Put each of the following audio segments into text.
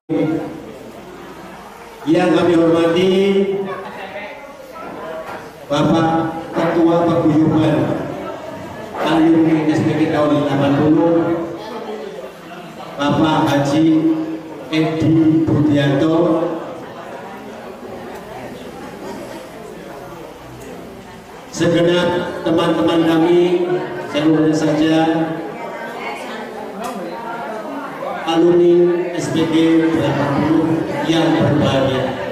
Yang kami hormati Bapak Ketua Paguyuban alumni SPG tahun 80, Bapak Haji Edi Budianto, segenap teman-teman kami seluruhnya saja, alumni SPG 80 yang berbahagia.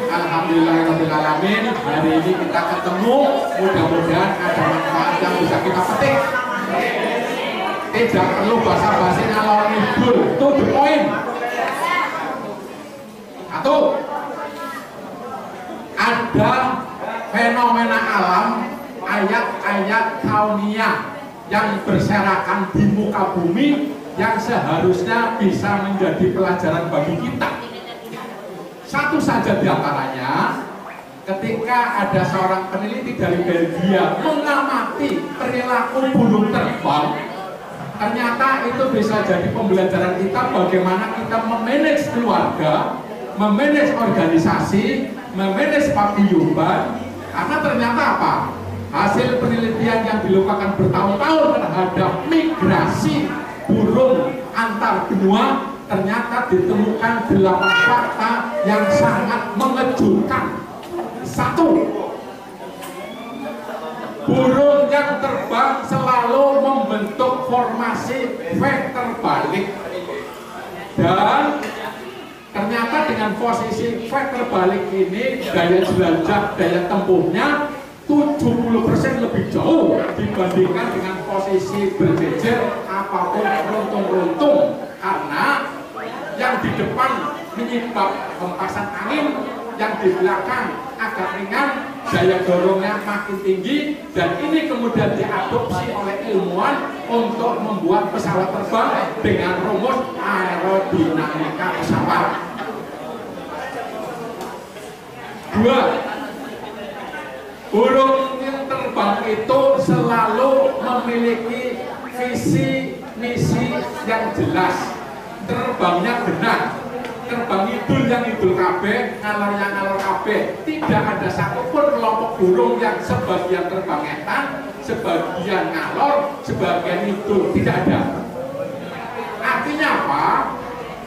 Alhamdulillahirrahmanirrahim. Hari ini kita ketemu, mudah-mudahan ada manfaat yang bisa kita petik. Tidak perlu basa-basi ngalor ngidul, to the point. Satu, ada fenomena alam, ayat-ayat kauniyah yang berserakan di muka bumi yang seharusnya bisa menjadi pelajaran bagi kita. Satu saja diantaranya, ketika ada seorang peneliti dari Belgia mengamati perilaku burung terbang, ternyata itu bisa jadi pembelajaran kita bagaimana kita memanage keluarga, memanage organisasi, memanage paguyuban. Karena ternyata apa? Hasil penelitian yang dilakukan bertahun-tahun terhadap migrasi burung antar benua, ternyata ditemukan 8 fakta yang sangat mengejutkan. Satu, burung yang terbang selalu membentuk formasi V terbalik, dan ternyata dengan posisi V terbalik ini daya jelajah, daya tempuhnya 70% lebih jauh dibandingkan dengan posisi berjejer apapun runtung-runtung, karena yang di depan menyibak hempasan angin, yang di belakang agak ringan, daya dorongnya makin tinggi, dan ini kemudian diadopsi oleh ilmuwan untuk membuat pesawat terbang dengan rumus aerodinamika pesawat. 2. Burung yang terbang itu selalu memiliki visi misi yang jelas, terbangnya benar, terbang idul yang idul kabeh, ngalor yang ngalor kabeh. Tidak ada satupun kelompok burung yang sebagian terbang etan, sebagian ngalor, sebagian idul, tidak ada. Artinya apa?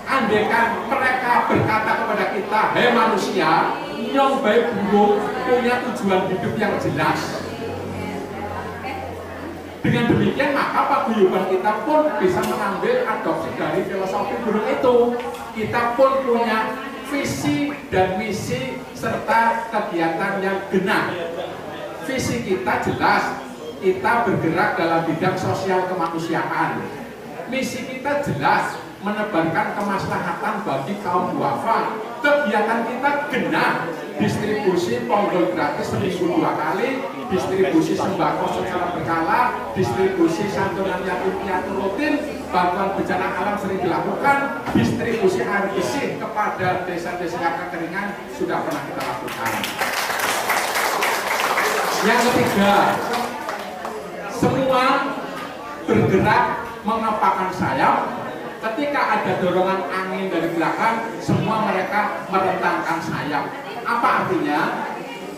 Andaikan mereka berkata kepada kita, hei manusia, nyong baik burung punya tujuan hidup yang jelas. Dengan demikian maka paguyuban kita pun bisa mengambil adopsi dari filosofi burung itu. Kita pun punya visi dan misi serta kegiatan yang genap. Visi kita jelas, kita bergerak dalam bidang sosial kemanusiaan. Misi kita jelas, menebarkan kemaslahatan bagi kaum duafa. Kegiatan kita genap, distribusi ponggol gratis seminggu 2 kali, distribusi sembako secara berkala, distribusi santunan yatim piatu rutin, bantuan bencana alam sering dilakukan, distribusi air bersih kepada desa-desa yang kekeringan sudah pernah kita lakukan. Yang ketiga, semua bergerak mengepakkan sayap. Ketika ada dorongan angin dari belakang, semua mereka merentangkan sayap. Apa artinya?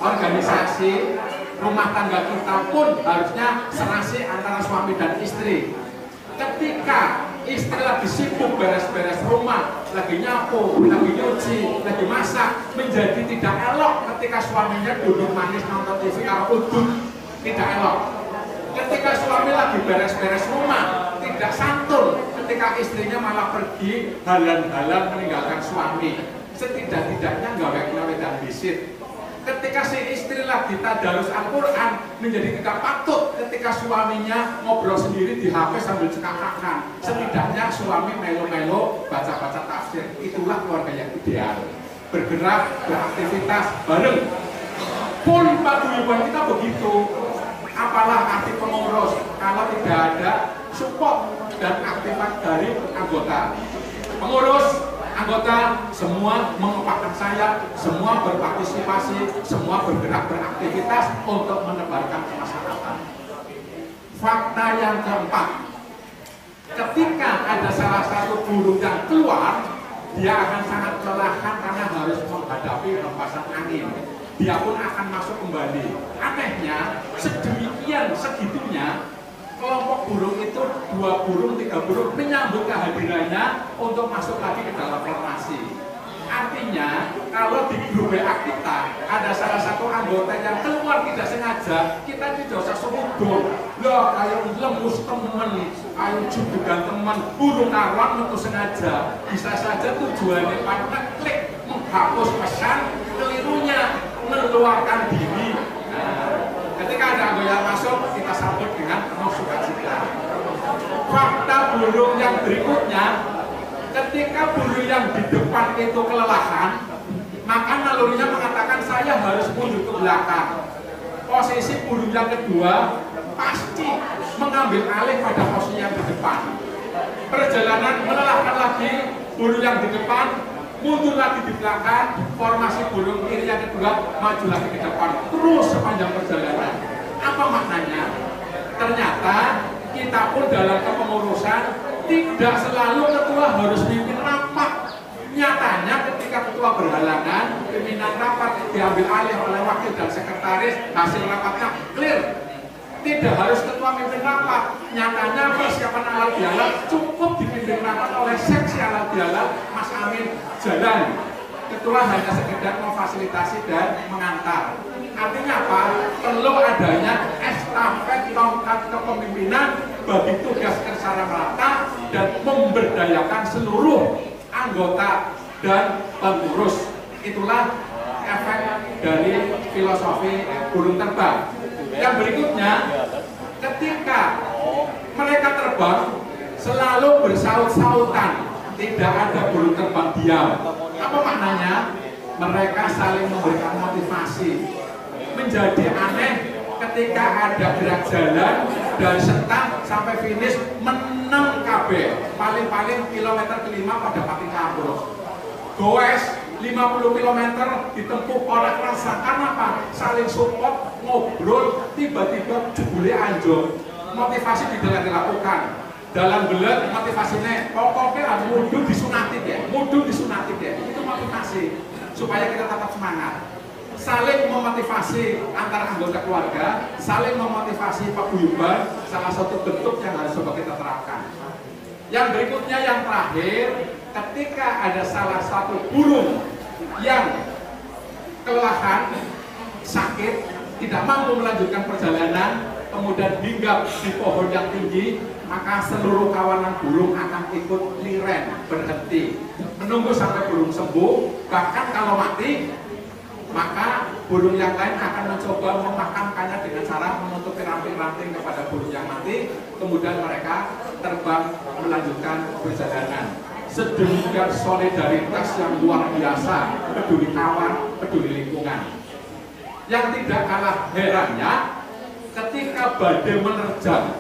Organisasi rumah tangga kita pun harusnya serasi antara suami dan istri. Ketika istri lagi sibuk beres-beres rumah, lagi nyapu, lagi nyuci, lagi masak, menjadi tidak elok ketika suaminya duduk manis nonton TV karo udut, tidak elok. Ketika suami lagi beres-beres rumah, tidak santun, ketika istrinya malah pergi halan-halan meninggalkan suami, setidak-tidaknya gawe dan bisit. Ketika si istri lagi tadarus Al-Quran, menjadi tidak patut ketika suaminya ngobrol sendiri di HP sambil cekakakan. Setidaknya suami melo-melo baca-baca tafsir. Itulah keluarga yang ideal, bergerak, beraktivitas bareng. Pun paguyuban kita begitu. Apalah arti pengurus kalau tidak ada support dan aktivitas dari anggota. Pengurus, anggota semua mengepakkan sayap, semua berpartisipasi, semua bergerak beraktivitas untuk menebarkan kemaslahatan. Fakta yang keempat, ketika ada salah satu burung yang keluar, dia akan sangat kelelahan karena harus menghadapi hempasan angin. Dia pun akan masuk kembali. Anehnya, sedemikian segitunya, kelompok burung itu 2 burung, 3 burung menyambut kehadirannya untuk masuk lagi ke dalam formasi. Artinya, kalau di grup WA kita ada salah satu anggota yang keluar tidak sengaja, kita tidak usah sudut. Loh, kayak lembus temen, ayo judugan teman, burung kawan itu sengaja. Bisa saja tujuannya pada klik menghapus pesan, kelirunya mengeluarkan diri. Nah, ketika ada anggota masuk, kita sambut dengan penuh sukacita. Fakta burung yang berikutnya, ketika burung yang di depan itu kelelahan, maka nalurinya mengatakan saya harus mundur ke belakang. Posisi burung yang kedua pasti mengambil alih pada posisi yang di depan. Perjalanan melelahkan lagi, burung yang di depan mundur lagi di belakang, formasi burung kiri yang kedua maju lagi ke depan, terus sepanjang perjalanan. Apa maknanya? Ternyata kita pun dalam kepengurusan tidak selalu ketua harus mimpin rapat. Nyatanya ketika ketua berhalangan, pimpinan rapat diambil alih oleh wakil dan sekretaris, hasil rapatnya clear. Tidak harus ketua mimpin rapat. Nyatanya persiapan alat dialog cukup dipimpin rapat oleh seksi alat dialog, Mas Amin jalan. Ketua hanya sekedar memfasilitasi dan mengantar. Artinya apa? Perlu adanya estafet tongkat kepemimpinan bagi tugas secara merata dan memberdayakan seluruh anggota dan pengurus. Itulah efek dari filosofi burung terbang. Yang berikutnya, ketika mereka terbang selalu bersaut-sautan, tidak ada burung terbang diam. Apa maknanya? Mereka saling memberikan motivasi. Menjadi aneh ketika ada gerak jalan dari start sampai finish menang KB, paling-paling kilometer kelima pada pati kabur. Goes 50 km ditempuh orang rasa karena apa? Saling support, ngobrol, tiba-tiba jebule anjol. Motivasi tidak dilakukan. Dalam belet motivasinya pokoknya mudun disunatik ya, itu motivasi supaya kita tetap semangat. Saling memotivasi antara anggota keluarga, saling memotivasi paguyuban, salah satu bentuk yang harus coba kita terapkan. Yang berikutnya, yang terakhir, ketika ada salah satu burung yang kelelahan, sakit, tidak mampu melanjutkan perjalanan, kemudian hinggap di pohon yang tinggi, maka seluruh kawanan burung akan ikut liren, berhenti, menunggu sampai burung sembuh. Bahkan kalau mati, maka burung yang lain akan mencoba memakamkannya dengan cara menutupi ranting-ranting kepada burung yang mati, kemudian mereka terbang melanjutkan perjalanan. Sedemikian solidaritas yang luar biasa, peduli kawan, peduli lingkungan. Yang tidak kalah herannya, ketika badai menerjang,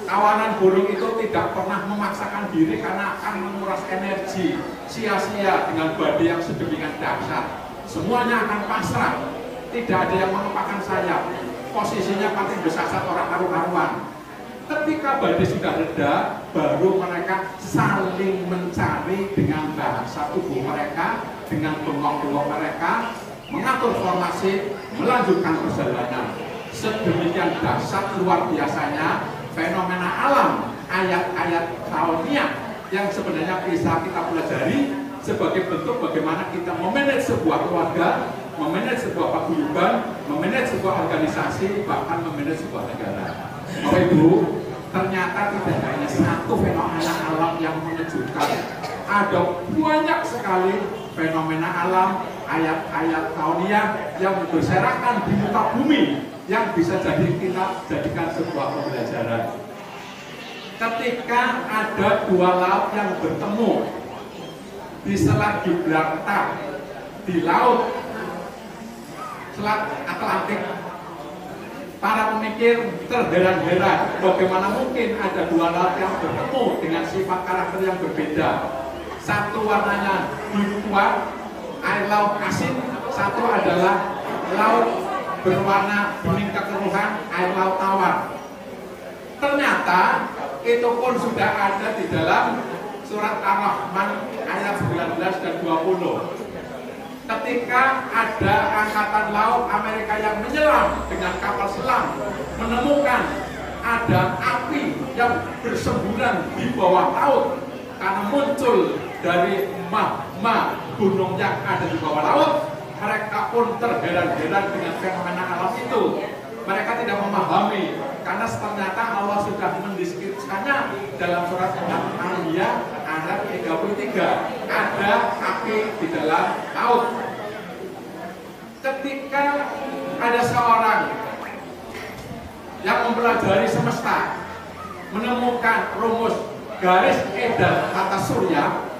kawanan burung itu tidak pernah memaksakan diri karena akan menguras energi sia-sia dengan badai yang sedemikian dahsyat. Semuanya akan pasrah, tidak ada yang mengepakkan sayap, posisinya pasti bersasat orang karu-karuan. Ketika badai sudah reda, baru mereka saling mencari dengan bahasa tubuh mereka, dengan bengong-bengong mereka, mengatur formasi, melanjutkan perjalanan. Sedemikian dahsyat luar biasanya fenomena alam, ayat-ayat kauniyah yang sebenarnya bisa kita pelajari sebagai bentuk bagaimana kita memanage sebuah keluarga, memanage sebuah paguyuban, memanage sebuah organisasi, bahkan memanage sebuah negara. Bapak Ibu, ternyata tidak hanya satu fenomena alam yang mengejutkan, ada banyak sekali fenomena alam, ayat-ayat kauniyah yang berserakan di muka bumi yang bisa kita jadikan sebuah pembelajaran. Ketika ada dua laut yang bertemu di Selat Gibraltar, di laut Selat Atlantik, para pemikir terheran-heran bagaimana mungkin ada dua laut yang bertemu dengan sifat karakter yang berbeda. Satu warnanya biru tua, air laut asin, satu adalah laut berwarna kuning kekeruhan, air laut tawar. Ternyata itu pun sudah ada di dalam surat Ar-Rahman ayat 19 dan 20. Ketika ada angkatan laut Amerika yang menyelam dengan kapal selam, menemukan ada api yang bersemburan di bawah laut karena muncul dari magma gunung yang ada di bawah laut, mereka pun terheran-heran dengan fenomena alam itu. Mereka tidak memahami karena ternyata Allah sudah mendeskripsikannya dalam surat Al-Anbiya ayat 33. Ada api di dalam laut. Ketika ada seorang yang mempelajari semesta, menemukan rumus garis edar tata surya,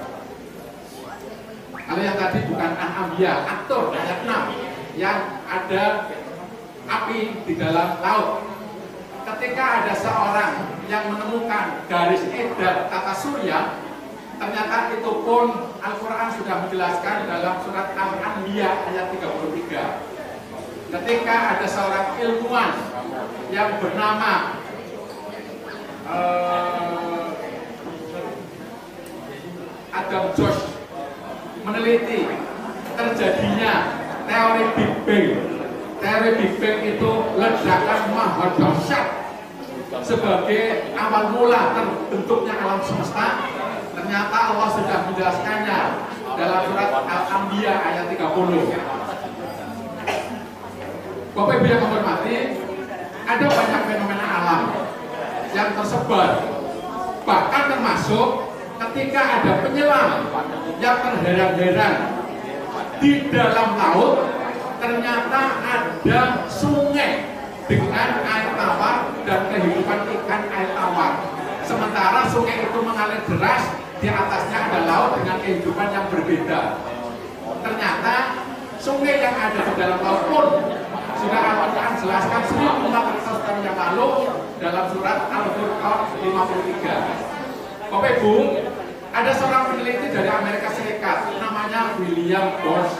kalau yang tadi bukan Al-Anbiya, At-Tur ayat 6 yang ada api di dalam laut. Ketika ada seorang yang menemukan garis edar tata surya, ternyata itu pun Al-Quran sudah menjelaskan dalam surat Al-Anbiya ayat 33. Ketika ada seorang ilmuwan yang bernama Adam Josh meneliti terjadinya teori Big Bang. Teori Big Bang itu ledakan maha dahsyat sebagai awal mula terbentuknya alam semesta. Ternyata Allah sudah menjelaskannya dalam surat Al-Anbiya ayat 30. Bapak Ibu yang menghormati, ada banyak fenomena alam yang tersebar, bahkan termasuk ketika ada penyelam yang terheran-heran di dalam laut, ternyata ada sungai dengan air tawar dan kehidupan ikan air tawar. Sementara sungai itu mengalir deras, di atasnya ada laut dengan kehidupan yang berbeda. Ternyata sungai yang ada di dalam laut pun sudah Al-Quran jelaskan 1400 tahun yang lalu dalam surat Al-Furqan 53. Bapak Ibu, ada seorang peneliti dari Amerika Serikat namanya William Bosch.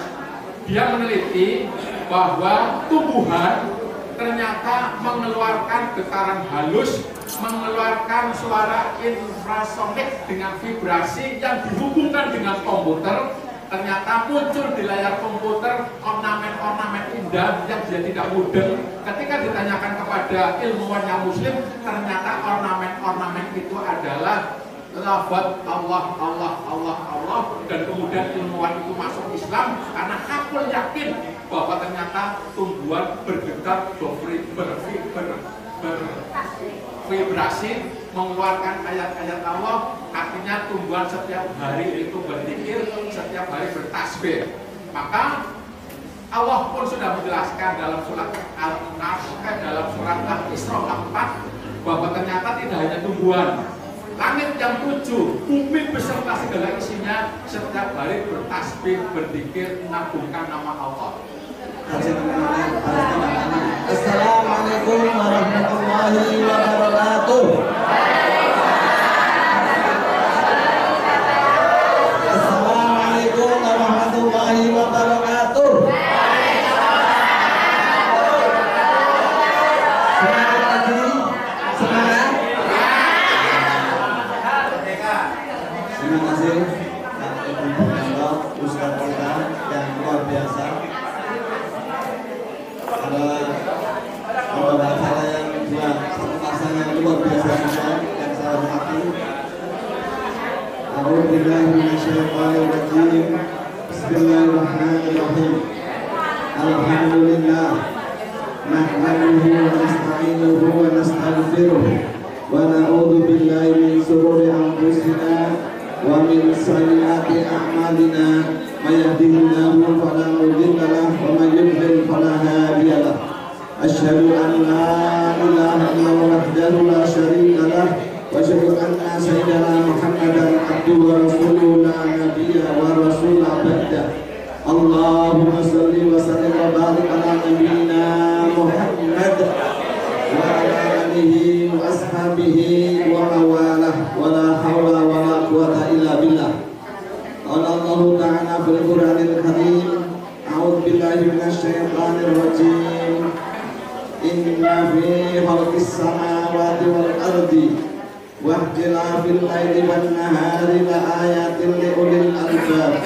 Dia meneliti bahwa tumbuhan ternyata mengeluarkan getaran halus, mengeluarkan suara infrasonik dengan vibrasi yang dihubungkan dengan komputer. Ternyata muncul di layar komputer ornamen-ornamen indah yang dia tidak mudeng. Ketika ditanyakan kepada ilmuwan yang muslim, ternyata ornamen-ornamen itu adalah lafaz Allah, Allah, Allah, Allah. Dan kemudian ilmuwan itu masuk Islam karena hakul yakin bahwa ternyata tumbuhan bergetar, bervibrasi, mengeluarkan ayat-ayat Allah. Artinya tumbuhan setiap hari itu berzikir, setiap hari bertasbih. Maka Allah pun sudah menjelaskan dalam surat dalam surat Al-Isra 4 bahwa ternyata tidak hanya tumbuhan, langit yang 7, bumi beserta segala isinya setiap hari bertasbih, berzikir, mengagungkan nama Allah. Assalamualaikum warahmatullahi wabarakatuh. Assalamualaikum warahmatullahi wabarakatuh. Semangat lagi, semangat. Terima kasih Ibu Mentor, Ustaz kita yang luar biasa. Ada saya yang dua satu pasang yang luar biasa juga yang saya hormati. A'udzubillahi minasyaitonir rajim. Bismillahirrahmanirrahim. Alhamdulillah. Nahmaduhu wa nasta'inuhu wa nastaghfiruh wa na'udzu billahi min shururi anfusina wa min sayyiati a'malina. May yahdihillahu fala mudilla lahu wa may yudlil fala hadiya lahu. Asyhadu an la ilaha illallah wahdahu la syarika lahu wa asyhadu anna sayyidana Muhammadan abduhu wa rasuluhu la nabiyya wa rasula ba'da. Allahumma shalli wa sallim wa barik ala nabiyyina Muhammad wa ala alihi wa ashabihi wa mawalah wa la hawla wa la quwwata illa billah. Qala Allah ta'ala fil Qur'anil Karim, a'udzu billahi minasy syaithanir rajim. Inna fi khalqis samawati wal ardi wa ikhtilafil laili wan nahari la ayatin li ulil albab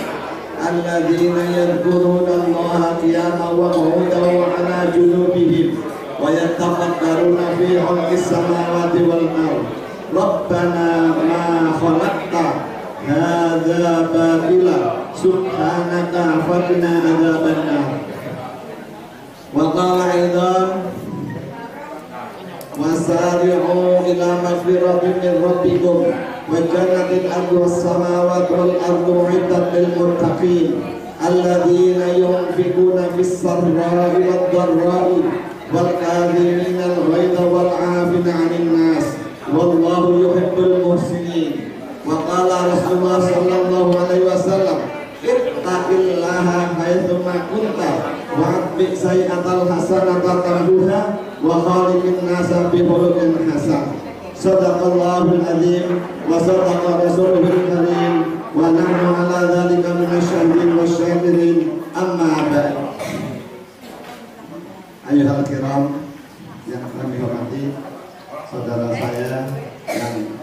alladzina yadhkuruna Allaha qiyaman wa qu'udan wa 'ala junubihim wa yatafakkaruna fi khalqis samawati wal ardi Rabbana ma khalaqta hadza batila subhanaka faqina adzabannar. Wa qala aidan wasari'u ila maghfiratin min rabbikum wa jannatin arduha as-samawati wal ardu 'iddat lil muttaqin alladzina yunfiquna fis sarra'i wad dharra'i wal kadhimina al-ghaidha wal 'afina 'anil nas wallahu yuhibbul muhsinin. Wa qala Rasulullah sallallahu alaihi wasallam ittaqillaha haitsu ma kunta wa atbi sayyi'atal hasanata tamhuha wa khaliqin nasa bi khuluqin hasan. Shadaqallahul azim wa sadaqa rasuluhul karim wa nahnu ala dzalika minasyahidin wasyakirin. Amma ba'd. Ayyuhal kiram yang kami hormati, saudara saya yang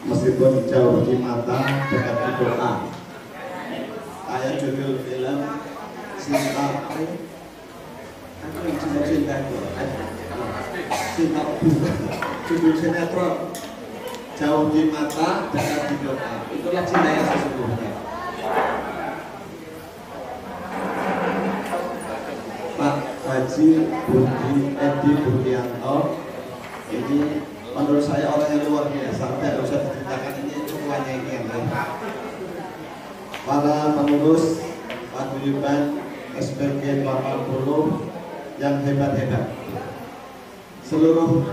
meskipun jauh di mata dekat di doa. Saya judul film Cinta judul sinetron Jauh di Mata Dekat di Doa. Itulah cinta yang sesungguhnya. Pak Haji Haji Budi Edi Budianto. Ini menurut saya orang yang luar biasa, tidak usah diceritakan, ini tuanya ini yang lain. Para pengurus paguyuban SPG 80 yang hebat-hebat, seluruh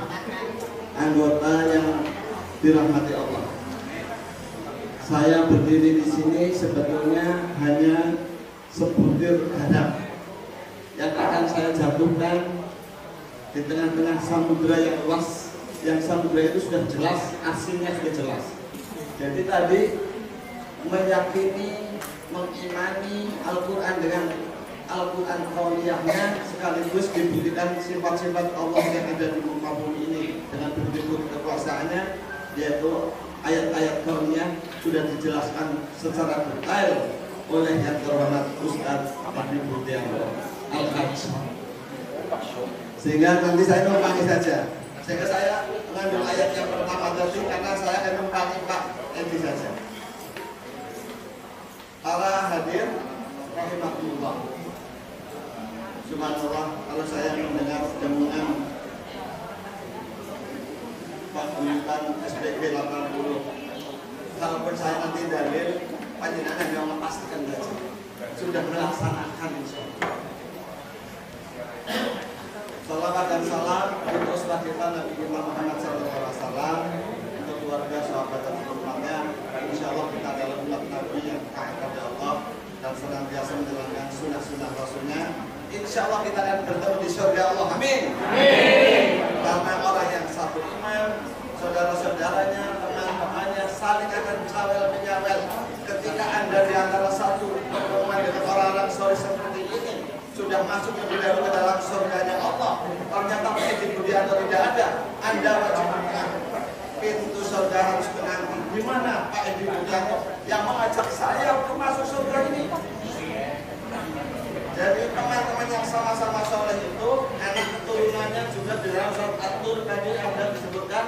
anggota yang dirahmati Allah. Saya berdiri di sini sebetulnya hanya sebutir garam yang akan saya jatuhkan di tengah-tengah samudra yang luas, yang samudra itu sudah jelas, aslinya sudah jelas. Jadi tadi meyakini, mengimani Al-Quran dengan Al-Quran kauniyahnya, sekaligus dibuktikan sifat-sifat Allah yang ada di muka bumi ini dengan bentuk kekuasaannya, yaitu ayat-ayat kauniyah sudah dijelaskan secara detail oleh yang terhormat Ustadz Habib Budianto Al-Hajj. Sehingga nanti saya numpangi saja. Sehingga saya mengambil ayat yang pertama tadi karena saya akan numpangi Pak Edi saja. Para hadir rahimahullah. Subhanallah, kalau saya mendengar dengungan paguyuban SPG 80, kalaupun saya nanti dalil, panjenengan yang memastikan saja sudah melaksanakan insyaallah. Salawat dan salam untuk Ustaz kita Nabi Muhammad SAW, untuk keluarga, sahabat dan hormatnya. Insyaallah kita adalah umat Nabi yang taat kepada Allah dan senantiasa menjalankan sunnah-sunnah Rasulnya. Insyaallah kita akan bertemu di surga Allah. Amin. Amin. Karena orang yang satu iman, saudara-saudaranya, teman-temannya saling akan cawel menyawel. Ketika Anda di antara satu pertemuan dengan orang-orang sorry seperti ini, sudah masuk lebih dahulu ke dalam surganya Allah. Ternyata Pak Edi Budianto tidak ada, Anda wajib menang. Pintu surga harus menanti. Di mana Pak Edi Budianto yang mengajak saya untuk masuk surga ini? Jadi teman-teman yang sama-sama soleh itu, anak keturunannya juga di dalam surat At-Tur tadi ada disebutkan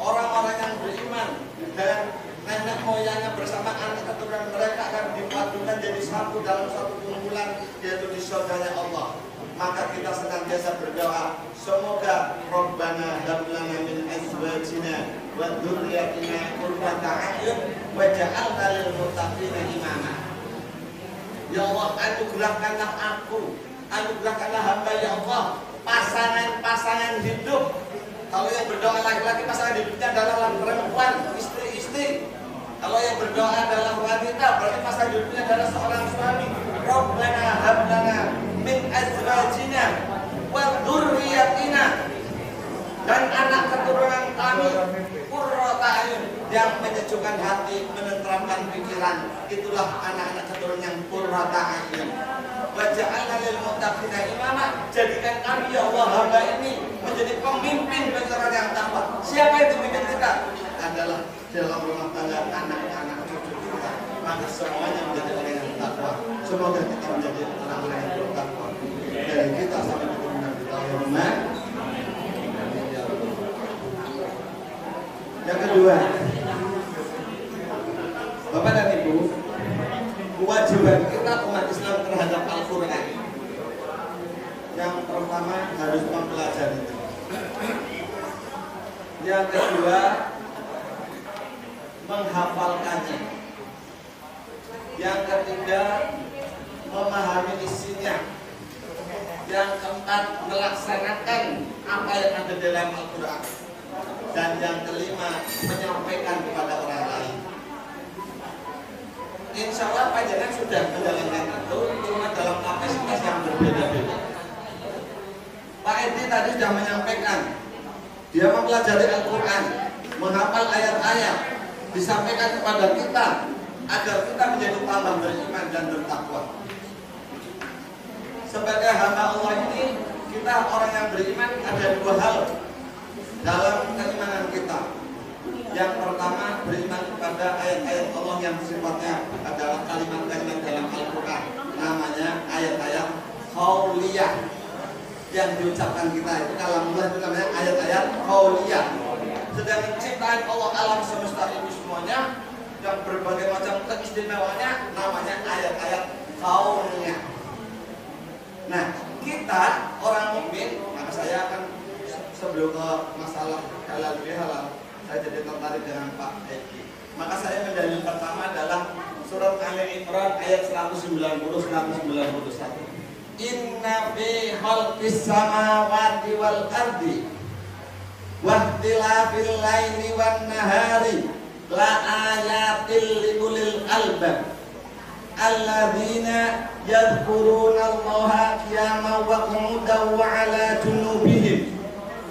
orang-orang yang beriman dan nenek moyangnya bersama anak keturunan mereka akan dipadukan jadi satu dalam satu kumpulan, yaitu di surganya Allah. Maka kita senantiasa berdoa, semoga Rabbana hab lana min azwajina wa dzurriyyatina qurrata a'yun waj'alna lil muttaqina imama. Ya Allah, anugerahkanlah aku, anugerahkanlah hamba ya Allah, pasangan-pasangan hidup. Kalau yang berdoa laki-laki, pasangan hidupnya adalah perempuan, istri-istri. Kalau yang berdoa adalah wanita, berarti pasangan hidupnya adalah seorang suami. Rabbana hab lana min azwajina wa dzurriyyatina, dan anak keturunan kami qurrata a'yun, yang menyejukkan hati, menenteramkan pikiran. Itulah anak-anak keturunan yang qurrata a'yun. Waj'alna lil muttaqina imama, jadikan kami ya Allah hamba ini menjadi pemimpin bagi orang yang takwa. Siapa itu pemimpin kita? Adalah dalam rumah tangga anak-anak cucu kita. Maka semuanya menjadi orang yang takwa. Semoga kita menjadi orang-orang yang bertakwa dari kita sampai keturunan kita. Yang kedua, Bapak dan Ibu, kewajiban kita umat Islam terhadap Al-Quran yang pertama harus mempelajari. Yang kedua, menghafalkannya. Yang ketiga, memahami isinya. Yang keempat, melaksanakan apa yang ada dalam Al-Quran. Dan yang kelima, menyampaikan kepada orang lain. Insya Allah panjenengan sudah menjalankan itu, cuma dalam kapasitas yang berbeda-beda. Pak Edi tadi sudah menyampaikan, dia mempelajari Al-Quran, menghafal ayat-ayat, disampaikan kepada kita agar kita menjadi tambah beriman dan bertakwa. Sebagai hamba Allah ini, kita orang yang beriman ada dua hal dalam keimanan kita. Yang pertama, beriman kepada ayat-ayat Allah yang sifatnya adalah kalimat-kalimat dalam Al-Quran. Namanya ayat-ayat qauliyah yang diucapkan kita. Itu kalamullah, itu namanya ayat-ayat qauliyah. Sedangkan ciptaan Allah alam semesta ini semuanya yang berbagai macam keistimewaannya namanya ayat-ayat kauniyah. Nah, kita orang mukmin, maka saya akan sebelum ke masalah halal bihalal, saya jadi tertarik dengan Pak Edi. Maka saya mendalil pertama adalah surat Ali Imran ayat 190-191. Inna fi khalqis samawati wal ardi wa ikhtilafil laili wan nahari la ayatil liulil albab alladzina yadhkuruna Allaha qiyaman wa qu'udan wa 'ala junubihim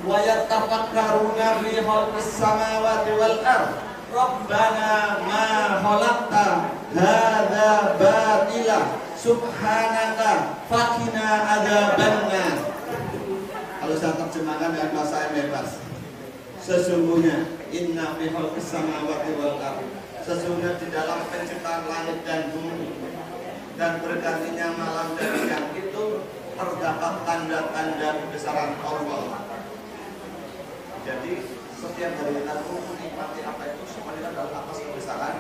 wa yatafakkaruna fi khalqis samawati wal ardi Rabbana ma khalaqta hadza batila subhanaka faqina adzabannar. Kalau saya terjemahkan dengan bahasa yang bebas, sesungguhnya inna fi khalqis samawati wal ardh, sesungguhnya di dalam penciptaan langit dan bumi dan bergantinya malam dan siang itu terdapat tanda-tanda kebesaran Allah. Jadi setiap hari kita menikmati apa itu semuanya adalah atas kebesaran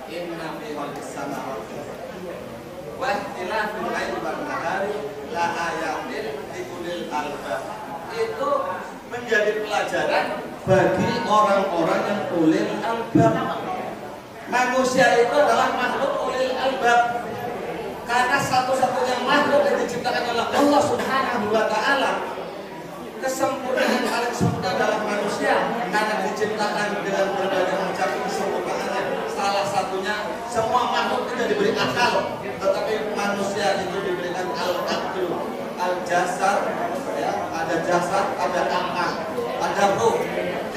inna fi khalqis samawati wa ikhtilafil laili wan nahari la ayatin liulil albab. Itu menjadi pelajaran bagi orang-orang yang ulil albab. Manusia itu adalah makhluk ulil albab karena satu-satunya makhluk yang diciptakan oleh Allah Subhanahu wa taala. Kesempurnaan paling sempurna adalah manusia karena diciptakan dengan berbagai macam kesempurnaannya. Salah satunya semua makhluk tidak diberi akal, tetapi manusia itu diberikan al-aql, al-jasad, ya, ada jasad, ada akal, ada ruh.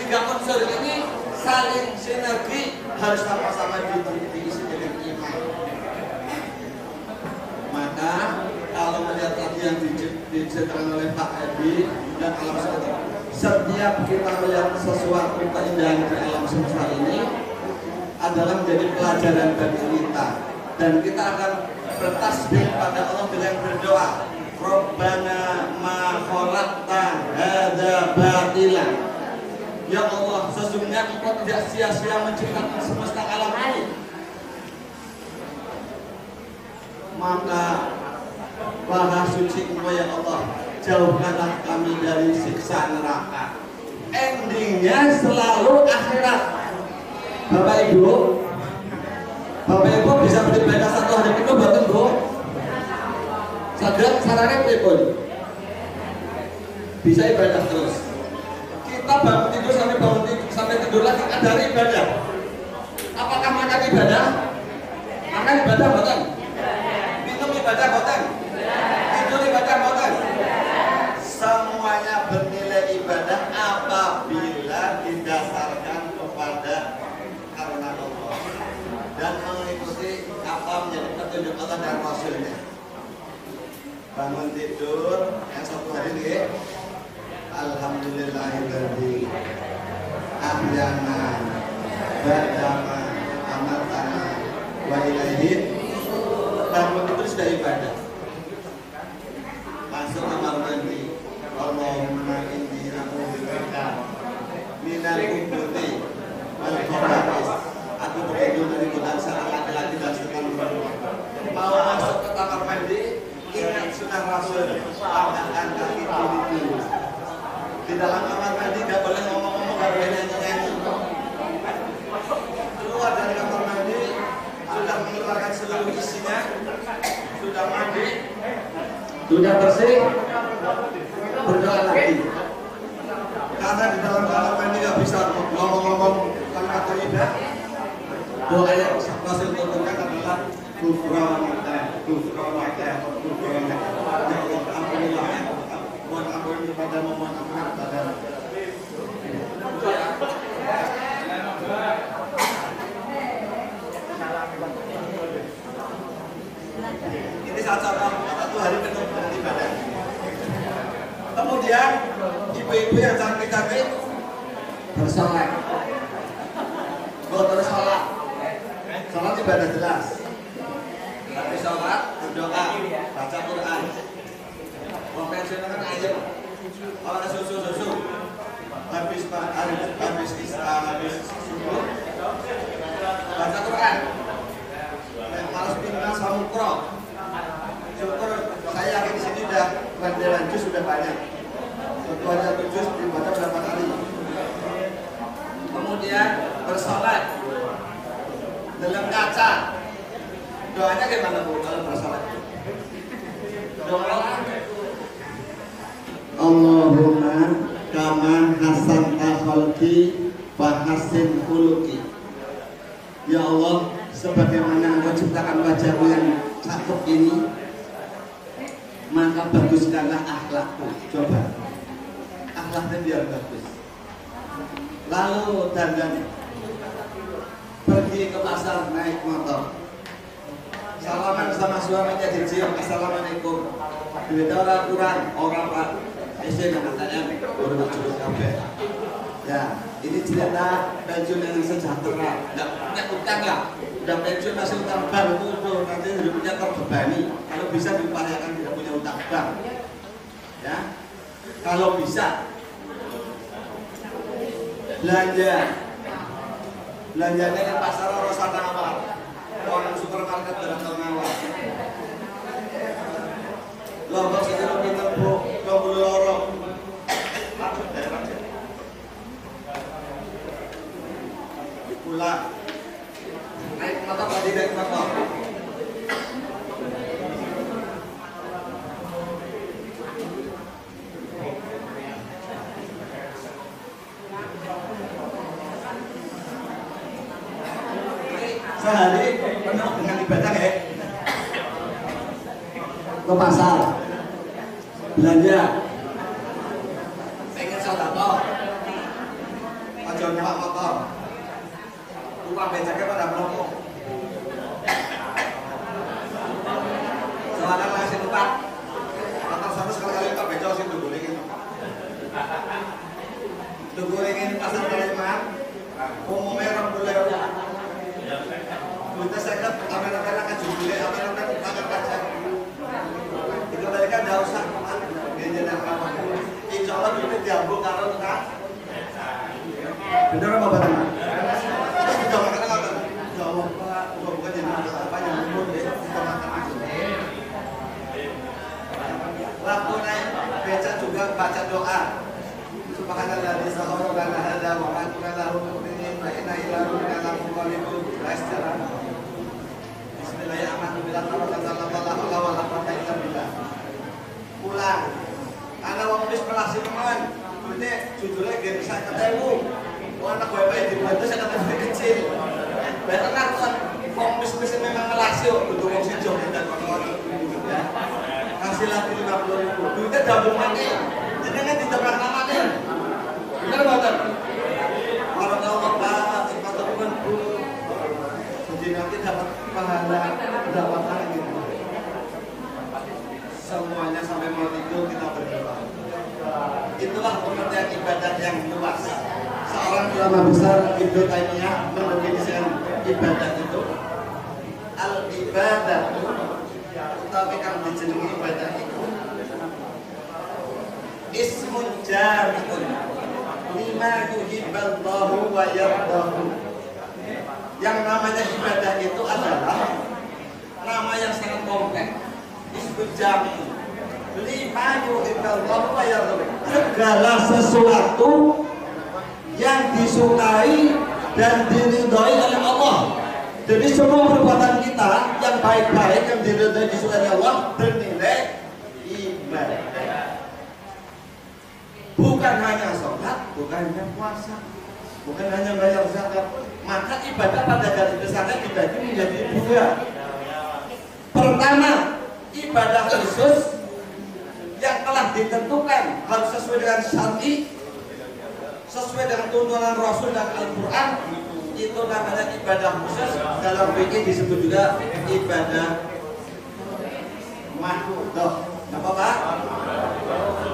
Tiga unsur ini saling sinergi, harus sama-sama diisi dengan iman. Maka kalau melihat tadi yang diceritakan oleh Pak Edi dan alam semesta, setiap kita melihat sesuatu keindahan di alam semesta ini adalah menjadi pelajaran bagi kita, dan kita akan bertasbih pada Allah dengan berdoa, Rabbana ma khalaqta hadza batila. Ya Allah, sesungguhnya Engkau tidak sia-sia menciptakan semesta alam ini. Maka Maha suci Engkau ya Allah, jauhkanlah kami dari siksa neraka. Endingnya selalu akhirat. Bapak Ibu bisa beribadah satu hari itu buatan Bu. Sadar sarane pripun? Bisa ibadah terus. Kita bangun tidur sampai tidur lagi ada ibadah. Apakah makan ibadah? Makan ibadah buatan? Minum ibadah buatan? Tidur ibadah buatan? Semuanya bernilai ibadah apabila didasarkan kepada karena Allah dan mengikuti apa menjadi petunjuk Allah dan Rasulnya. Bangun tidur yang satu hari ini, alhamdulillahilladzi ahyana ba'dama amatana wa ilaihi. Bangun tidur sudah ibadah. Masuk kamar mandi, Allahumma inni a'udzubika minal khubuthi wal khaba'is. Aku berlindung dari godaan seorang laki-laki dan setan perempuan. Mau masuk ke kamar mandi, ingat sunnah Rasul, angkatkan kaki kiri dulu. Di dalam kamar mandi gak boleh ngomong-ngomong, gak boleh nyanyi-nyanyi. Keluar dari kamar mandi, sudah mengeluarkan seluruh isinya, sudah mandi, sudah bersih, berdoa lagi. Karena di dalam kamar mandi gak bisa ngomong-ngomong kalimat thayyibah. Doa yang Rasul turunkan adalah Gufranaka, Gufranaka, Gufranaka. Ya Allah, ampunilah ya. Mohon ampun kepadamu, mohon ampun kepadamu. Ini satu hari penuh dengan ibadah. Kemudian ibu-ibu yang cantik-cantik bersolat. Boten sholat. Sholat ibadah jelas. Tapi sholat berdoa, baca Quran. Konvensional kan ayam. Kalau susu. Habis subuh baca Quran. Malas pindah samukro. Syukur saya yakin di sini udah bendera bersolat dalam kaca. Doanya gimana Bu kalau bersolat? Doa Allahumma kama hasanta khalqi wa hasin khuluqi. Ya Allah, sebagaimana Engkau ciptakan wajahku yang cakep ini, maka baguskanlah akhlakku. Coba akhlaknya biar bagus. Lalu dandan, pergi ke pasar naik motor, salaman sama suaminya dicium, assalamualaikum. Duit orang kurang, orang pak isi katanya baru curut kabeh. Ya, ini cerita pensiun yang sejahtera, nggak punya utang ya, udah pensiun masih utang bank itu nanti hidupnya terbebani. Kalau bisa diupayakan tidak punya utang bank, ya. Kalau bisa belanjanya di pasar Rosana Awal, orang supermarket Berantau Nawal. Lombok sini lo pinter Bu, lo bulu lorong. Pulang. Naik motor tadi naik motor. Sehari penuh dengan ibadah ya. Ke pasar, belanja, pengen sedekah, aja nyewa motor, tukang becaknya pada melongo. Soalnya masih tempat, motor satu sekali tak becak sih digorengin pasar Kaliman, umumnya orang boleh. Kita sekret akan jubile, akan pajak. Mereka tidak usah insya Allah kita diambung kalau kita benar apa teman? Kita makan apa? Insya Allah Pak, bukan jadi apa yang umur kita makan aja. Waktu naik beca juga baca doa. Subhanallah di sahur dan ada wa anna lahu mu'minin wa inna ilaihi raji'un. Bismillahirrahmanirrahim. Pulang, anak wong wis kelas teman, ini jujurnya gak bisa ketemu. Anak baik-baik dibantu saya ketemu kecil. Benar kan, wong wis memang kelas yuk, butuh wong sijong dan orang-orang. Kasih lagi 50.000, duitnya double mati. Jadi kan ditebak namanya. Benar betul. Kalau tahu Pak, sepatu pun jadi nanti dapat pahala, dapat pahala gitu. Semuanya sampai mau tidur kita berdoa. Itulah pengertian ibadah yang luas. Seorang ulama besar Ibnu Taimiyah mendefinisikan ibadah itu al-ibadah, tapi kan dijenengi ibadah itu ismun jami'un lima yuhibballahu wa yardahu. Yang namanya ibadah itu adalah nama yang sangat kompleks. Isbujami lima yuhibballahu wa yardahu. Segala sesuatu yang disukai dan diridhoi oleh Allah. Jadi semua perbuatan kita yang baik-baik yang diridhoi disukai oleh Allah bernilai ibadah. Bukan hanya sholat, bukan hanya puasa, bukan hanya bayar zakat. Maka ibadah pada garis besarnya dibagi menjadi dua. Pertama, ibadah khusus yang telah ditentukan harus sesuai dengan syar'i, sesuai dengan tuntunan Rasul dan Al-Quran. Itu namanya ibadah khusus. Dalam fikih disebut juga ibadah mahdoh. Apa Pak?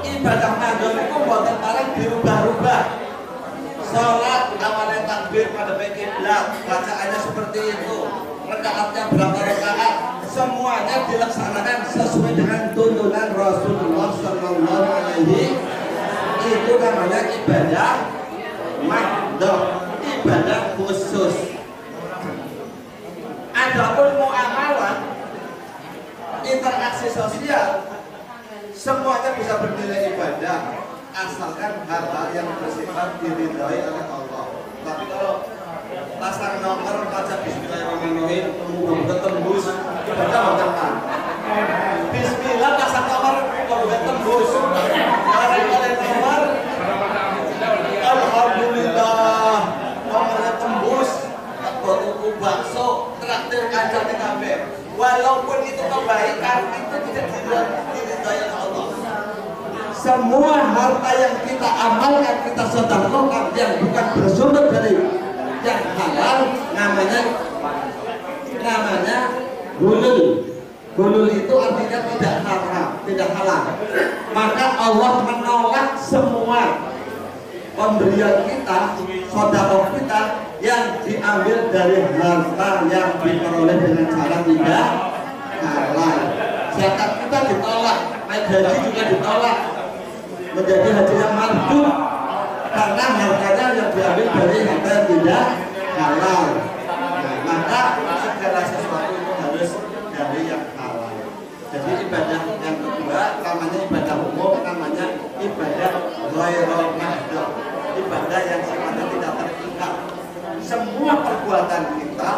Ibadah mahdoh itu bukan barang dirubah-rubah. Sholat awalnya takbir pada kiblat, bacaannya seperti itu, rakaatnya berapa rakaat, semuanya dilaksanakan sesuai dengan tuntunan Rasulullah Sallallahu Alaihi. Itu namanya ibadah mahdoh, ibadah khusus. Adapun muamalah, interaksi sosial, semuanya bisa bernilai ibadah asalkan hal-hal yang bersifat diridhoi oleh Allah. Tapi kalau pasang nomor baca bismillahirrahmanirrahim mudah tembus baca bacakan bismillah pasang nomor mudah tembus kalian nomor alhamdulillah nomornya tembus tuku bakso traktir kancane kabeh walaupun itu kebaikan itu tidak diridhoi Allah. Semua harta yang kita amalkan, kita sedekahkan yang bukan bersumber dari yang halal namanya hulul. Hulul itu artinya tidak haram, tidak halal. Maka Allah menolak semua pemberian kita, sedekah kita yang diambil dari harta yang diperoleh dengan cara tidak halal. Zakat kita ditolak, naik haji juga ditolak, menjadi haji yang mardud karena hartanya yang diambil dari harta yang tidak halal. Nah, maka segala sesuatu itu harus dari yang halal. Jadi ibadah yang kedua namanya ibadah umum, namanya ibadah ghairul mahdud, ibadah yang sifatnya tidak terikat. Semua perbuatan kita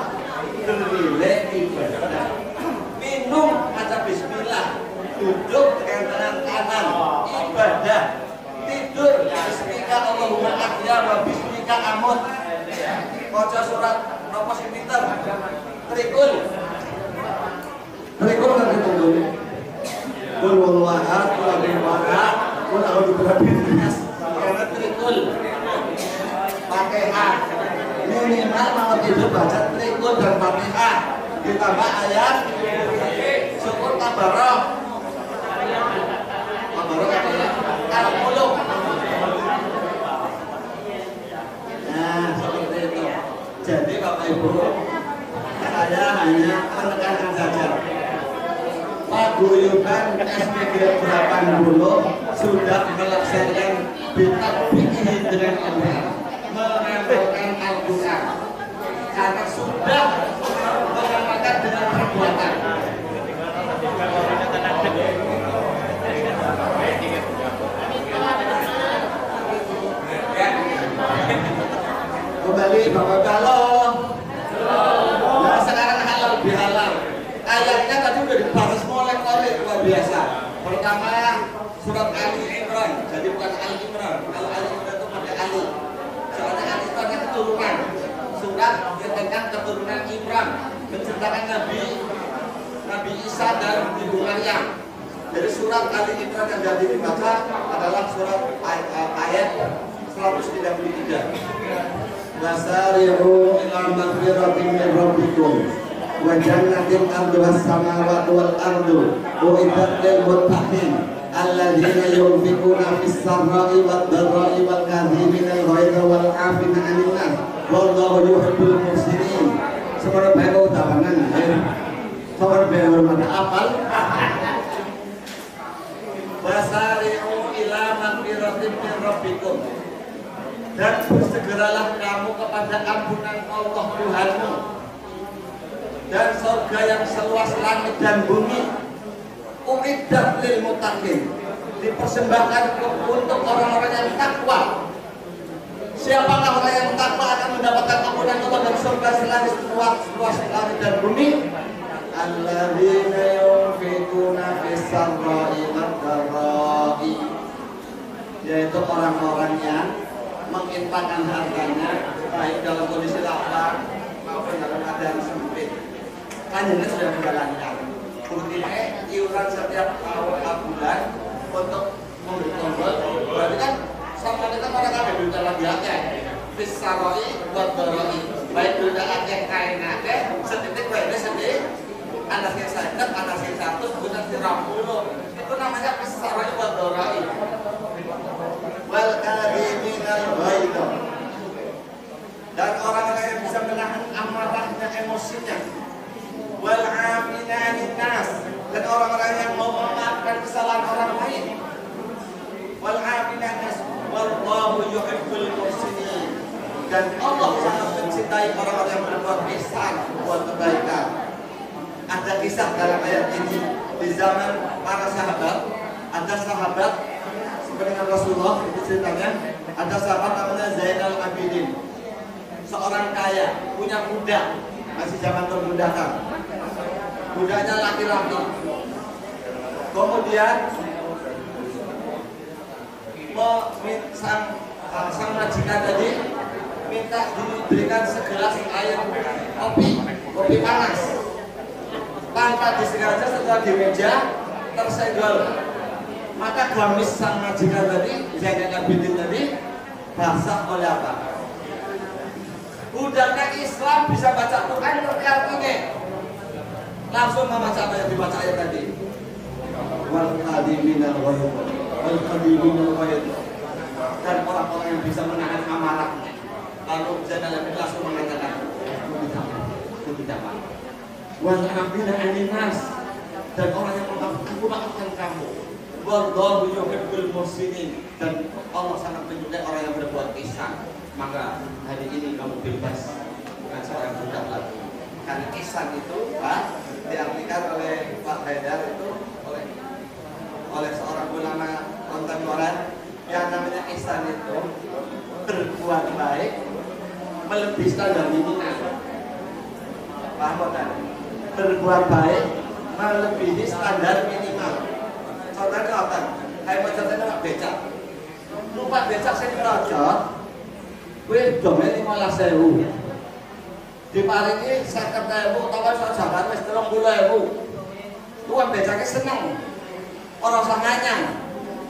bernilai ibadah. Minum baca bismillah, duduk dengan tangan kanan ibadah, tidur bismika Allahumma ahya wa bismika amut, baca surat nopo sing pinter trikul kan ditunggu kul wallahu ahad kul al-falaq kul a'udzu birabbin nas karena trikul Fatihah minimal mau tidur baca trikul dan Fatihah ditambah ayat syukur tabarok al-muluk. Nah seperti itu. Jadi Bapak Ibu, saya hanya menekankan saja paguyuban SPG 80 sudah melaksanakan bitak fikih dengan benar, mengamalkan Al-Quran karena sudah mengamalkan dengan perbuatan. Kembali Bapak kalau nah sekarang halal bihalal ayatnya tadi udah dibahas molek-molek luar biasa. Pertama surat Ali Imran, jadi bukan Ali Imran. Kalau Ali Imran itu pakai Ali, soalnya Ali itu ada keturunan. Surat tentang keturunan Imran menceritakan Nabi Isa dan Ibu Maryam. Jadi surat Ali Imran yang jadi dibaca adalah surat ayat 133. Wasari'u ila maghfiratin min rabbikum wa jannatin arduha as-samawati wal ardu u'iddat lil muttaqin alladzina yunfiquna fis sarra'i wad dharra'i wal kadhimina al-ghayza wal 'afina 'anil nas wallahu yuhibbul muhsinin. Semoga baik utawanan semoga baik hormat apal. Wasari'u ila maghfiratin min rabbikum, dan bersegeralah kamu kepada ampunan Allah Tuhanmu dan surga yang seluas langit dan bumi. Uiddat lil muttaqin, dipersembahkan untuk orang-orang yang takwa. Siapakah orang yang takwa akan mendapatkan ampunan Allah dan surga seluas langit dan bumi? Alladzina yunfiquna fis sarra'i wad dharra'i, yaitu orang-orang yang menginfakkan hartanya baik dalam kondisi lapang maupun dalam keadaan sempit. Kanjengnya sudah menjalankan buktinya iuran setiap bulan untuk memberi tombol, berarti kan sama kita pada kami berita lagi akeh fisaroi buat doroi, baik berita akeh kain akeh setitik baiknya sedih anak yang sadar, anak yang 100 bukan 30, itu namanya fisaroi buat doroi. Wal kadhiminal ghaidha, dan orang-orang yang bisa menahan amarahnya, emosinya. Wal 'afina 'anil nas, dan orang-orang yang mau memaafkan kesalahan orang lain. Wal 'afina 'anil nas wallahu yuhibbul muhsinin, dan Allah sangat mencintai orang-orang yang berbuat ihsan, buat kebaikan. Ada kisah dalam ayat ini di zaman para sahabat, ada sahabat dengan Rasulullah, itu ceritanya ada sahabat namanya Zainal Abidin. seorang kaya punya budak, masih zaman perbudakan, budaknya laki-laki. Kemudian sang majikan tadi minta diberikan segelas air kopi panas. Tanpa disengaja setelah di meja tersenggol, maka gamis sang majikan tadi, Zainal Abidin tadi, basah oleh apa? Budaknya Islam bisa baca Quran, ngerti artinya, langsung membaca apa yang dibaca ayat tadi. Wal qadiminal ghaid, dan orang-orang yang bisa menahan amarah. Lalu Zainal Abidin langsung mengatakan, itu tidak apa. Wal afina 'anil nas, dan orang yang memaafkan kamu. Wallahu yuhibbul muhsinin, dan Allah sangat menyukai orang yang berbuat ihsan. Maka hari ini kamu bebas bukan seorang budak lagi. Karena ihsan itu diartikan oleh Pak Haidar itu oleh seorang ulama kontemporer, yang namanya ihsan itu berbuat baik melebihi standar minimal. Paham kan? Berbuat baik melebihi standar minimal. Contohnya apa? Kayak macam saya becak. Lupa becak saya dirojot. Gue domel 15.000. Diparingi 50.000, tawa soal jalan wis 30.000. Tuan becaknya seneng. Orang sanganya.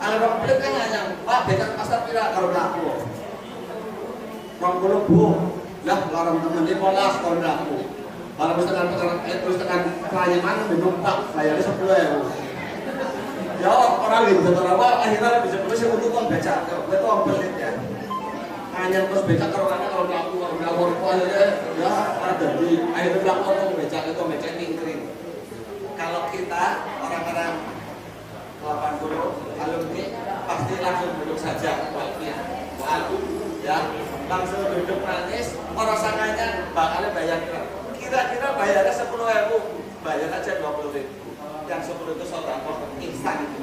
Orang pelit kan nganyang. Pak becak pasar pira karo laku. 20.000. Lah larang temen 15 karo laku. Kalau misalkan klien mana menumpak bayarnya 10.000. Ya orang gitu terlalu akhirnya bisa terus yang untuk uang becak, itu uang pelit ya. Hanya terus becak kalau laku akhirnya ya ada di akhirnya belakang uang becak itu becak ningkring. Kalau kita orang-orang 80 alumni pasti langsung duduk saja, ya langsung duduk manis. Orang sananya bakalnya bayar kira-kira bayarnya 10.000, bayar aja 20.000. Yang 10 itu sodakoh instan itu.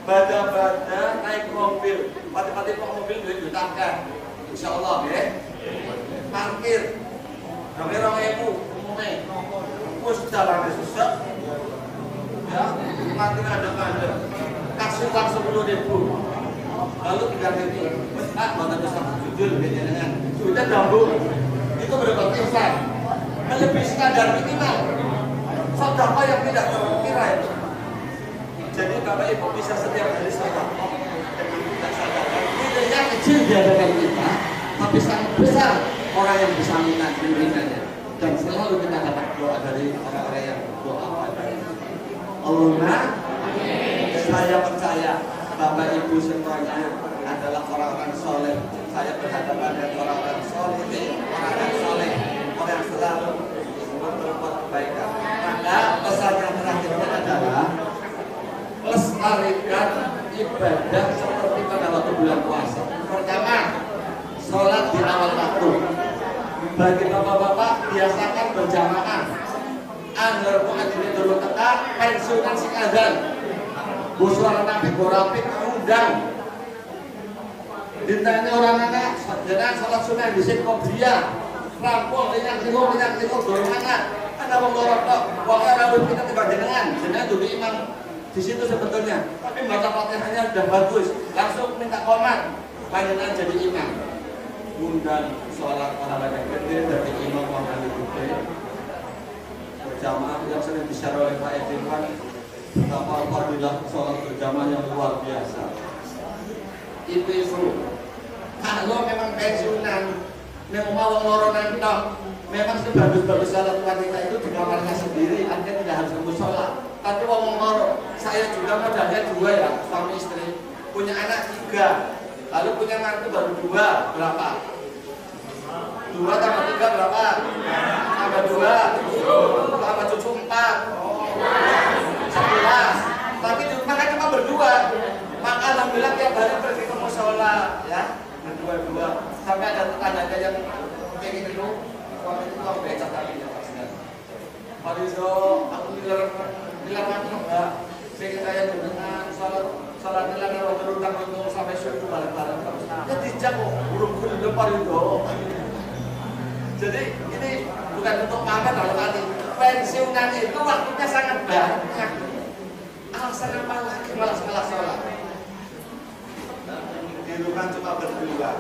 Bada-bada naik mobil, pati-pati mobil duit ditangkap, insya Allah ya. Parkir, kami 2.000 umumnya, terus jalannya susah, ya, makin ada, kasih uang 10.000, lalu tinggal ini, mata besar jujur dengan sudah gabung, itu berapa instan, melebihi standar minimal. Sedekah yang tidak terkira itu. Jadi Bapak Ibu bisa setiap hari sedekah dengan tidak sadar. Nilainya kecil di hadapan kita, tapi sangat besar orang yang bisa memberikannya. Dan selalu kita dapat doa dari orang-orang yang berdoa pada Allahumma, saya percaya Bapak Ibu semuanya adalah orang-orang soleh. Saya berhadapan dengan orang-orang soleh, orang-orang soleh, orang yang selalu berbuat kebaikan. Maka pesan yang terakhirnya adalah lestarikan ibadah seperti pada waktu bulan puasa. Pertama, sholat di awal waktu. Bagi bapak-bapak biasakan berjamaah. Anggar pengajian dulu tekan, pensiunan si azan. Busuara nabi gorapik undang. Ditanya orang anak, jangan sholat sunnah di sini kopiah. Rampung, minyak tinggal, doyangan. Ada wong loro tok, pokoke rawuh kita tiba jenengan dulu imam di situ sebetulnya. Tapi baca Fatihahnya sudah bagus, langsung minta komat, panjenengan jadi imam. Undang sholat olahraga gede dari imam Muhammad gede. Berjamaah yang sering disiar oleh Pak Edwin, betapa fadilah sholat berjamaah yang luar biasa. Itu kalau memang pensiunan, memang mau loro nantok. Memang sebagus-bagus sholat wanita itu di kamarnya sendiri, artinya tidak harus kamu sholat. Tapi ngomong-ngomong, saya juga modalnya 2 ya, suami istri. Punya anak 3, lalu punya mantu baru 2, berapa? 2 tambah 3 berapa? Tambah 2, tambah cucu 4, 11. Tapi di rumah kan cuma berdua. Maka alhamdulillah tiap hari pergi ke musola, ya, berdua-dua. Sampai ada tetangganya yang kayak gitu. Itu aku becak tadi ya Pak. Pak Rizo, aku bilang aku enggak. Saya kaya dengan sholat Salat lan karo berutang untuk sampai subuh bareng-bareng terus. Ya dijak kok burung-burung depan itu. Jadi ini bukan untuk makan kalau tadi pensiunan itu waktunya sangat banyak. Alasan apa lagi malas-malas sholat? Di rumah cuma berdua.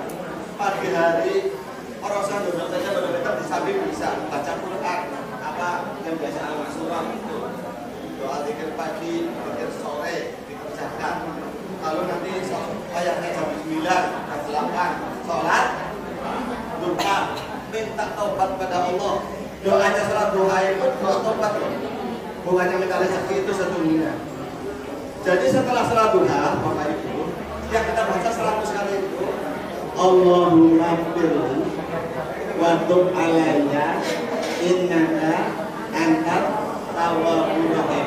Pagi hari orang saya duduk saja benar-benar di samping bisa baca Quran apa yang biasa al-masurah itu. Doa zikir pagi, zikir sore dikerjakan. Kalau nanti ayatnya jam 9, jam 8 sholat lupa minta taubat pada Allah. Doanya salat doa itu doa taubat loh. Bukannya minta rezeki itu sedunia. Jadi setelah salat duha Bapak Ibu yang kita baca 100 kali itu Allahumma firli wa tub alayya innaka antat tawwabur rahim.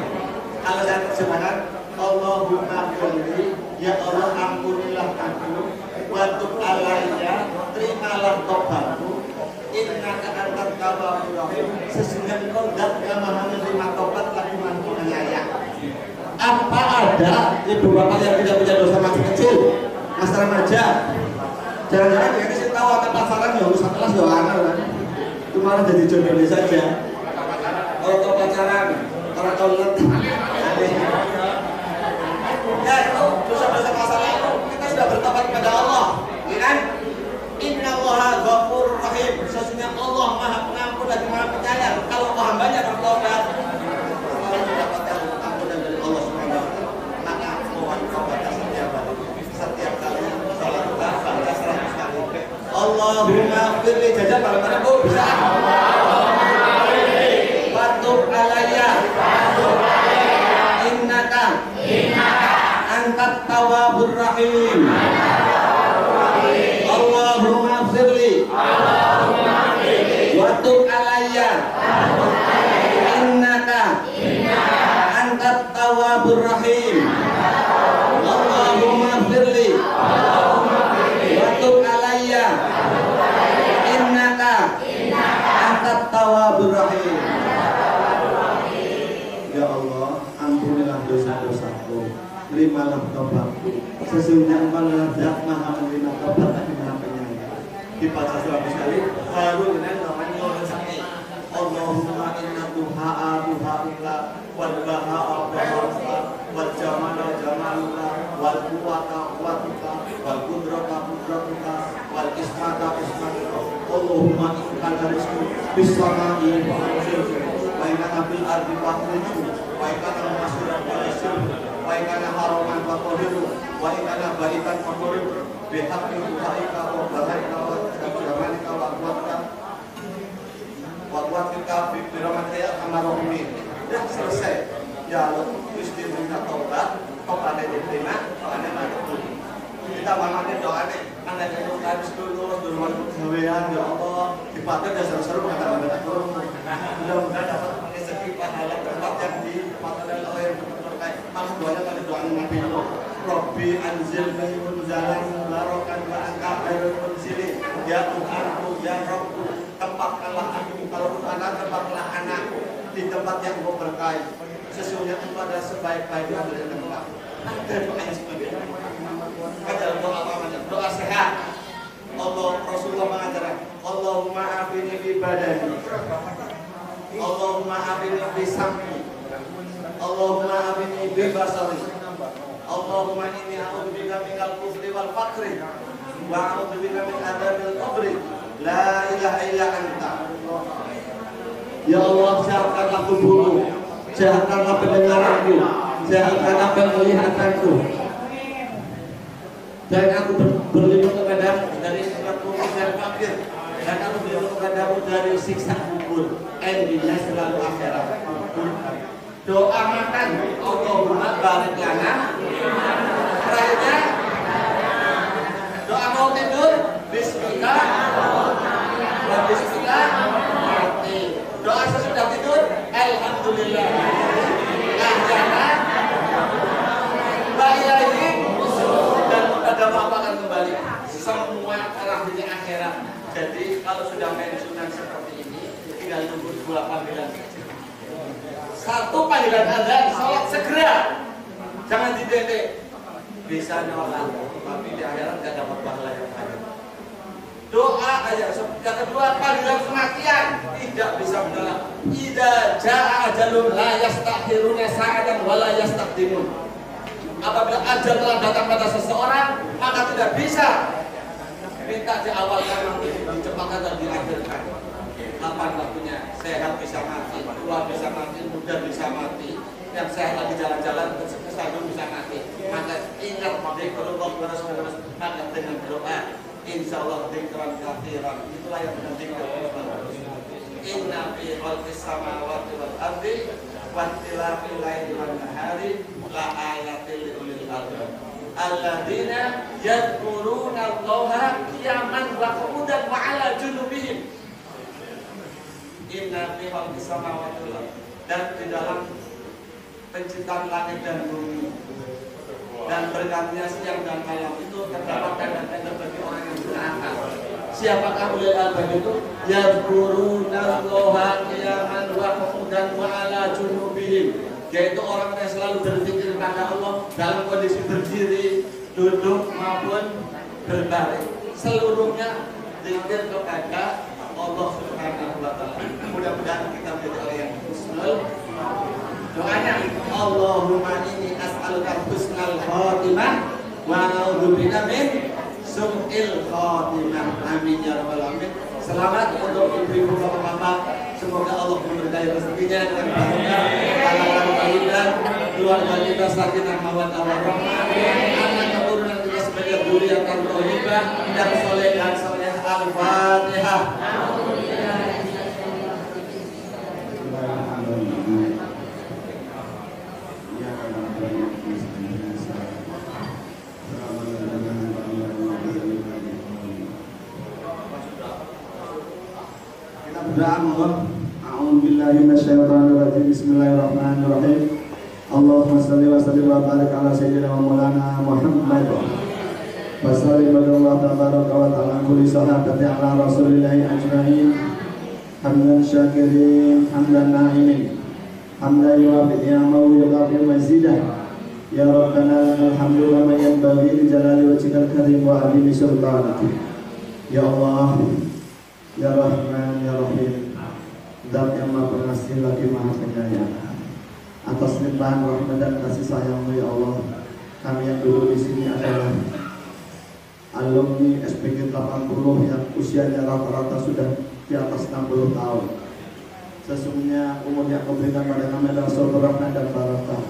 Kalau saya terjemahkan Allahumma firli, ya Allah ampunilah aku, wa tub alayya, terimalah tobatku, innaka antat tawwabur rahim, sesungguhnya Engkau zat yang maha menerima tobat lagi maha penyayang. Apa ada ibu bapak yang tidak punya dosa masih kecil, mas remaja? Jangan-jangan ya kasih tahu akan pasaran ya usah kelas ya anak kan? Itu malah jadi jodoh saja. Kalau kau pacaran, kalau kau lihat, ya itu dosa-dosa masa lalu kita sudah bertobat kepada Allah, ya kan? Inna Allaha ghafurur rahim. Sesungguhnya Allah maha pengampun lagi maha penyayang. Kalau hambanya bertobat, Allahumma firli jajan bareng-bareng Bu bisa. Wa tub alayya innaka antat tawwabur rahim. Allahumma firli wa tub alayya innaka antat tawwabur rahim. Allahumma firli wa tub alayya innaka antat tawwabur rahim. Ya Allah, ampunilah dosa-dosaku, terimalah tobatku. Sesungguhnya Engkau adalah Zat Maha menerima tobat lagi Maha penyayang. Dibaca 100 kali, baru dengan namanya rezeki. Allahumma inna duha'a duha'uka wal baha'a baha'uka wal jamala jamaluka wal quwata quwatuka wal qudrata qudratuka wal ismata ismatuka. Allahumma inna rizqu bis-sama'i wa al-ardi wa inna bil ardi fa'ridu wa inna masuran fa'ridu wa inna haraman fa'ridu wa inna baitan fa'ridu bihaqqi duha'ika wa bahaika wa jamalika wa quwwatika wa kita birahmatika arhamar rahimin. Sudah selesai. Ya Allah, Gusti minta taubat, tobatnya diterima, doanya maju. Kita bangun doanya, anda yang harus dulu gawean ya Allah, dipakai dan seru-seru kata-kata turun. Mudah-mudahan dapat rezeki pahala tempat yang di tempat Allah yang berkait. Malah doanya pada doa Nabi Allah. Rabbi anzilni munzalan mubarakan wa anta khairul munzilin. Ya Tuhanku, ya Rabbku, tempatkanlah aku kalau anak tempatlah anakku di tempat yang Engkau berkahi. Sesungguhnya itu adalah sebaik-baik dari tempat. Ada doa yang seperti itu. Ada doa apa namanya? Doa sehat. Allah Rasulullah mengajarkan, Allahumma afini fi badani, Allahumma afini fi sam'i, Allahumma afini fi basari, Allahumma inni a'udzubika minal kufri wal faqri wa a'udzubika min adzabil qabri. La ilaha illa anta. Ya Allah, sehatkanlah tubuhku, sehatkanlah pendengaranku, sehatkanlah penglihatanku, dan aku berlindung kepadamu dari sifat kufur dan fakir, dan aku berlindung kepadamu dari siksa kubur, dunia selalu akhirat. Doa makan, Allahumma barik lana. Terakhirnya doa mau tidur, bismillah. Bismillah. Doa sesudah tidur, alhamdulillah. Jangan bayahi dan pada bapak akan kembali. Semua arah di akhirat. Jadi kalau sudah pensiunan seperti ini, tinggal tunggu 2 panggilan. Satu panggilan Anda, sholat segera, jangan didetek. bisa nolak, tapi di akhirat nggak dapat pahala yang banyak. Doa aja. Yang kedua, panggilan kematian tidak bisa menolak. Idza jaa ajalun la yastakhiruna sa'atan wa la yastaqdimun. Apabila ajal telah datang pada seseorang, maka tidak bisa minta diawalkan, nanti dicepatkan dan diakhirkan. Kapan waktunya? Sehat bisa mati, tua bisa mati, muda bisa mati. Yang sehat lagi jalan-jalan, kesandung bisa mati. Maka ingat, kalau terus maka dengan doa, insya Allah dzikran katsiran. Itulah yang menentukan. Inna fi khalqis samawati wal ardi wa ikhtilafil laili wan nahari la ayatin li ulil albab. Alladzina yadhkuruna Allaha qiyaman wa qu'udan wa 'ala junubihim. Inna fi khalqis samawati wal ardi, dan di dalam penciptaan langit dan bumi dan bergantinya siang dan malam itu terdapat tanda-tanda bagi orang yang berakal. Siapakah ulil albab itu? Yadhkuruna Allaha qiyaman wa qu'udan wa 'ala junubihim, yaitu orang yang selalu berzikir kepada Allah dalam kondisi berdiri, duduk maupun berbaring. Seluruhnya zikir kepada Allah Subhanahu wa taala. Mudah-mudahan kita menjadi orang yang husnul. Doanya, Allahumma inni as'aluka husnal khatimah wa a'udzubika min su'il khatimah. Amin ya rabbal alamin. Selamat untuk ibu-ibu bapak-bapak. Semoga Allah memberkahi rezekinya dengan barokah, halal tayyiban, keluarga kita sakinah mawaddah warahmah, anak keturunan kita sebagai dzurriyyatan thayyibah dan solehan soleh. Al-Fatihah. A'udzubillahi minasyaitonirrajim. Bismillahirrahmanirrahim. Allahumma shalli wa sallim wa barik ala sayyidina wa maulana Muhammad. Wa sallim wa tabaraka wa ta'ala kulli sahabati ala rasulillahi ajma'in. Hamdan syakirin, hamdan na'imin, hamdan yuwafiq ni'amahu wa yukafi mazidah. Ya Rabbana alhamdu wa ma yanbaghi li jalali wajhikal karim wa azimi sultanik. Ya Allah, Ya Rahman, Ya Rahim, Zat yang Maha Pengasih lagi Maha Penyayang. Atas limpahan rahmat dan kasih sayang-Mu ya Allah, kami yang duduk di sini adalah alumni SPG 80 yang usianya rata-rata sudah di atas 60 tahun. Sesungguhnya umur yang Kau berikan pada kami adalah sumber rahmat dan barakah.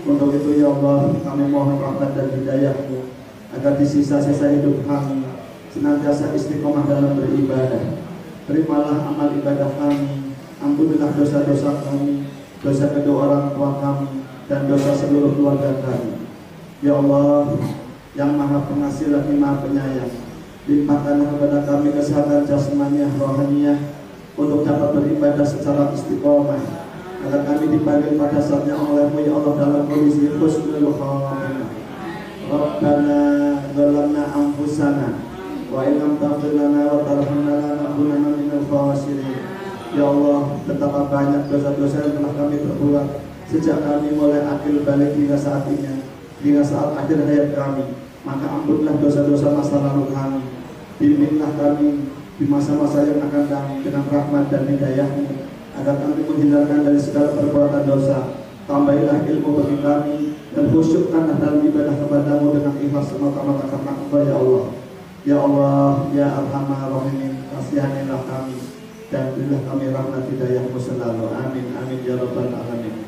Untuk itu ya Allah, kami mohon rahmat dan hidayah-Mu agar di sisa-sisa hidup kami senantiasa istiqomah dalam beribadah. Terimalah amal ibadah kami, ampunilah dosa-dosa kami, dosa kedua orang tua kami, dan dosa seluruh keluarga kami. Ya Allah, yang Maha Pengasih lagi Maha Penyayang, limpahkanlah kepada kami kesehatan jasmaniah, rohaniah, untuk dapat beribadah secara istiqomah, agar kami dipanggil pada saatnya oleh-Mu ya Allah dalam kondisi husnul khatimah. Rabbana zalamna anfusana wa in taghfir lana wa tarhamna lanakunanna minal khasirin. Ya Allah, betapa banyak dosa-dosa yang telah kami perbuat sejak kami mulai akil balik hingga saat ini, hingga saat akhir hayat kami. Maka ampunlah dosa-dosa masa lalu kami. Bimbinglah kami di masa-masa yang akan datang dengan rahmat dan hidayah-Mu, agar kami menghindarkan dari segala perbuatan dosa. Tambahilah ilmu bagi kami dan khusyukkanlah dalam ibadah kepada-Mu dengan ikhlas semata-mata karena Engkau ya Allah. Ya Allah, ya Arhamar Rahimin, kasihanilah kami dan berilah kami rahmat hidayah-Mu selalu. Amin, amin ya rabbal alamin.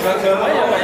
Agama ya